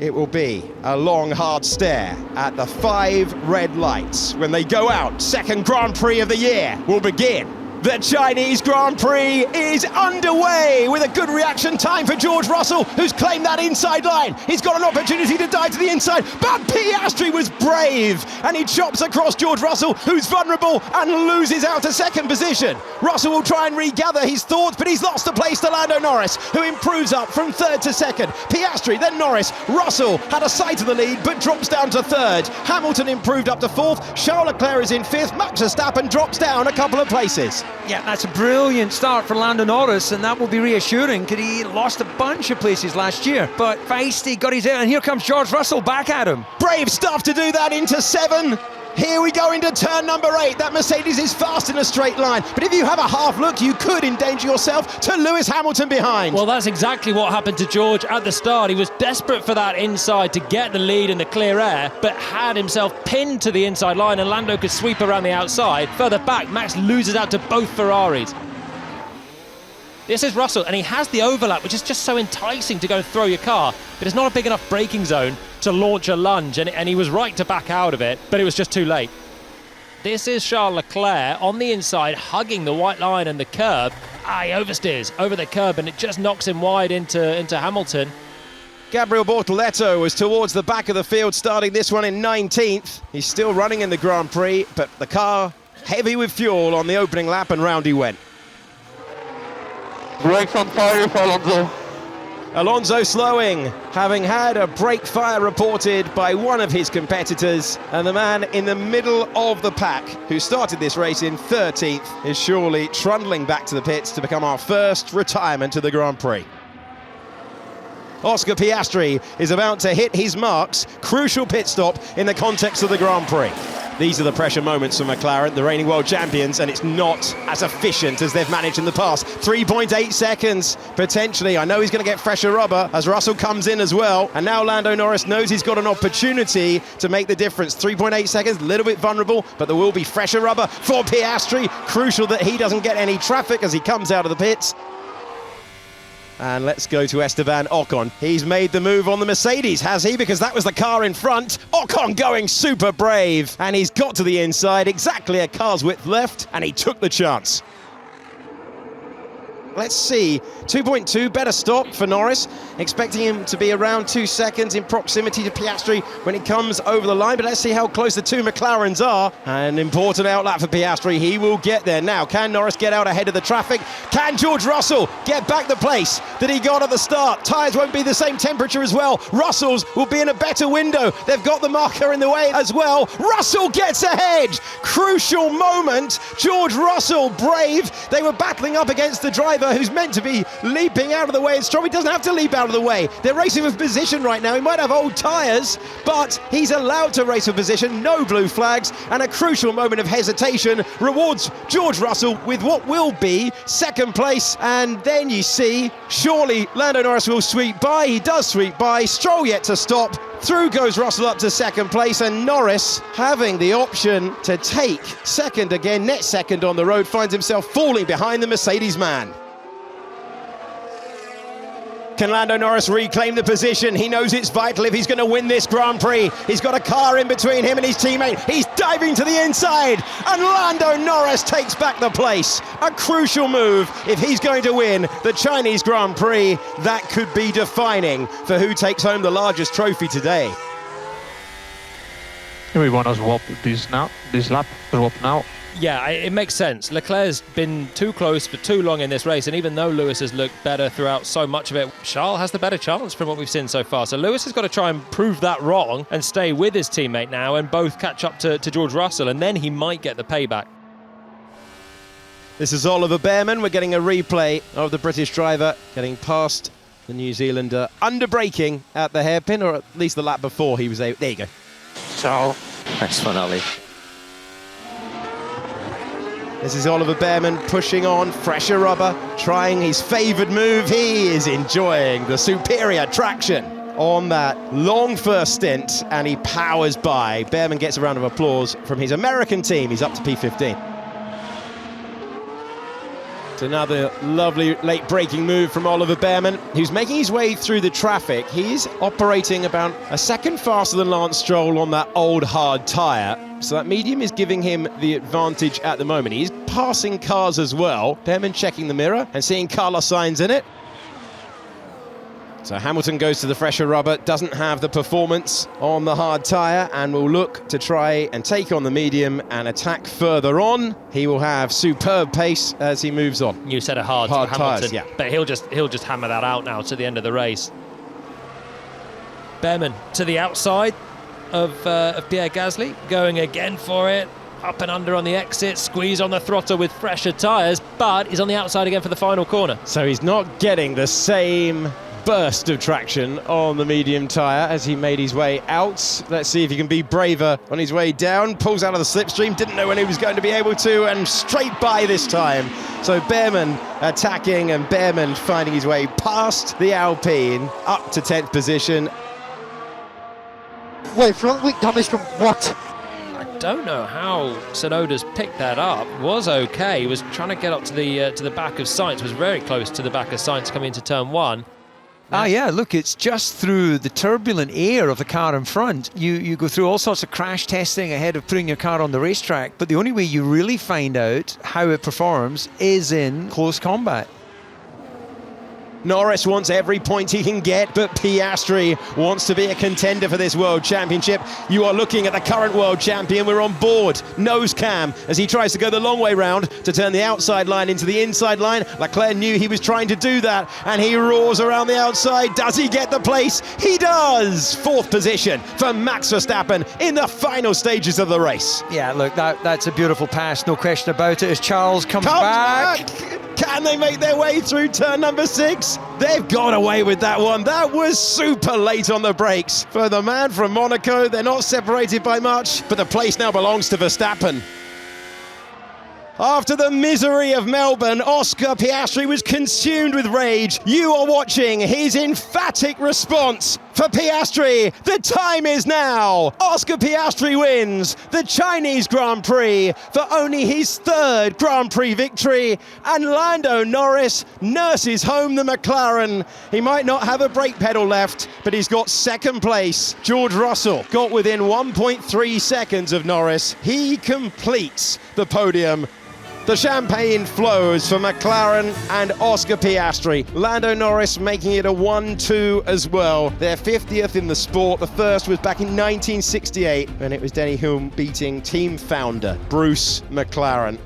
it will be a long, hard stare at the 5 red lights. When they go out, second Grand Prix of the year will begin. The Chinese Grand Prix is underway with a good reaction time for George Russell, who's claimed that inside line. He's got an opportunity to dive to the inside, but Piastri was brave, and he chops across George Russell, who's vulnerable and loses out to second position. Russell will try and regather his thoughts, but he's lost the place to Lando Norris, who improves up from third to second. Piastri, then Norris. Russell had a sight of the lead, but drops down to third. Hamilton improved up to fourth. Charles Leclerc is in fifth. Max Verstappen drops down a couple of places. Yeah, that's a brilliant start for Lando Norris, and that will be reassuring because he lost a bunch of places last year. But feisty, got his air, and here comes George Russell back at him. Brave stuff to do that into 7. Here we go into turn number 8. That Mercedes is fast in a straight line, but if you have a half look, you could endanger yourself to Lewis Hamilton behind. Well, that's exactly what happened to George at the start. He was desperate for that inside to get the lead in the clear air, but had himself pinned to the inside line, and Lando could sweep around the outside. Further back, Max loses out to both Ferraris. This is Russell, and he has the overlap, which is just so enticing to go and throw your car, but it's not a big enough braking zone to launch a lunge, and he was right to back out of it, but it was just too late. This is Charles Leclerc on the inside, hugging the white line and the curb. He oversteers over the curb, and it just knocks him wide into Hamilton. Gabriel Bortoletto was towards the back of the field, starting this one in 19th. He's still running in the Grand Prix, but the car heavy with fuel on the opening lap, and round he went. Brakes on fire for Alonso. Alonso slowing, having had a brake fire reported by one of his competitors, and the man in the middle of the pack, who started this race in 13th, is surely trundling back to the pits to become our first retirement to the Grand Prix. Oscar Piastri is about to hit his marks, crucial pit stop in the context of the Grand Prix. These are the pressure moments for McLaren, the reigning world champions, and it's not as efficient as they've managed in the past. 3.8 seconds, potentially. I know he's going to get fresher rubber as Russell comes in as well. And now Lando Norris knows he's got an opportunity to make the difference. 3.8 seconds, a little bit vulnerable, but there will be fresher rubber for Piastri. Crucial that he doesn't get any traffic as he comes out of the pits. And let's go to Esteban Ocon. He's made the move on the Mercedes, has he? Because that was the car in front. Ocon going super brave. And he's got to the inside, exactly a car's width left, and he took the chance. Let's see, 2.2, better stop for Norris. Expecting him to be around 2 seconds in proximity to Piastri when he comes over the line. But let's see how close the two McLarens are. An important outlap for Piastri. He will get there. Now, can Norris get out ahead of the traffic? Can George Russell get back the place that he got at the start? Tyres won't be the same temperature as well. Russell's will be in a better window. They've got the marker in the way as well. Russell gets ahead. Crucial moment. George Russell, brave. They were battling up against the driver who's meant to be leaping out of the way, and Stroll doesn't have to leap out of the way. They're racing with position right now. He might have old tyres, but he's allowed to race with position. No blue flags, and a crucial moment of hesitation rewards George Russell with what will be second place. And then you see, surely Lando Norris will sweep by. He does sweep by. Stroll yet to stop. Through goes Russell up to second place, and Norris, having the option to take second again, net second on the road, finds himself falling behind the Mercedes man. Can Lando Norris reclaim the position? He knows it's vital if he's going to win this Grand Prix. He's got a car in between him and his teammate. He's diving to the inside, and Lando Norris takes back the place. A crucial move if he's going to win the Chinese Grand Prix. That could be defining for who takes home the largest trophy today. We want to swap this lap, swap now. Yeah, it makes sense. Leclerc's been too close for too long in this race, and even though Lewis has looked better throughout so much of it, Charles has the better chance from what we've seen so far. So Lewis has got to try and prove that wrong and stay with his teammate now and both catch up to George Russell, and then he might get the payback. This is Oliver Bearman. We're getting a replay of the British driver getting past the New Zealander under braking at the hairpin, or at least the lap before he was there. There you go. Ciao. Nice one, Ollie. This is Oliver Bearman pushing on, fresher rubber, trying his favoured move. He is enjoying the superior traction on that long first stint, and he powers by. Bearman gets a round of applause from his American team. He's up to P15. It's another lovely late braking move from Oliver Bearman, who's making his way through the traffic. He's operating about a second faster than Lance Stroll on that old hard tyre. So that medium is giving him the advantage at the moment. He's passing cars as well. Bearman checking the mirror and seeing Carlos Sainz in it. So Hamilton goes to the fresher rubber, doesn't have the performance on the hard tyre, and will look to try and take on the medium and attack further on. He will have superb pace as he moves on. You said a hard Hamilton, tyres, yeah. But he'll just hammer that out now to the end of the race. Bearman to the outside of Pierre Gasly, going again for it. Up and under on the exit, squeeze on the throttle with fresher tyres, but he's on the outside again for the final corner. So he's not getting the same burst of traction on the medium tyre as he made his way out. Let's see if he can be braver on his way down. Pulls out of the slipstream, didn't know when he was going to be able to, and straight by this time. So Bearman attacking, and Bearman finding his way past the Alpine up to 10th position. Wait, front wing damage from what? I don't know how Tsunoda's picked that up. Was okay. He was trying to get up to the back of Sainz. Was very close to the back of Sainz coming into turn one. Ah, yeah, look, it's just through the turbulent air of the car in front. You go through all sorts of crash testing ahead of putting your car on the racetrack, but the only way you really find out how it performs is in close combat. Norris wants every point he can get, but Piastri wants to be a contender for this World Championship. You are looking at the current World Champion. We're on board. Nose cam as he tries to go the long way round to turn the outside line into the inside line. Leclerc knew he was trying to do that, and he roars around the outside. Does he get the place? He does! 4th position for Max Verstappen in the final stages of the race. Yeah, look, that's a beautiful pass, no question about it, as Charles comes back. Can they make their way through turn number 6? They've got away with that one. That was super late on the brakes for the man from Monaco. They're not separated by much, but the place now belongs to Verstappen. After the misery of Melbourne, Oscar Piastri was consumed with rage. You are watching his emphatic response. For Piastri, the time is now. Oscar Piastri wins the Chinese Grand Prix for only his 3rd Grand Prix victory, and Lando Norris nurses home the McLaren. He might not have a brake pedal left, but he's got 2nd place. George Russell got within 1.3 seconds of Norris. He completes the podium. The champagne flows for McLaren and Oscar Piastri. Lando Norris making it a 1-2 as well. Their 50th in the sport. The first was back in 1968 when it was Denny Hulme beating team founder Bruce McLaren.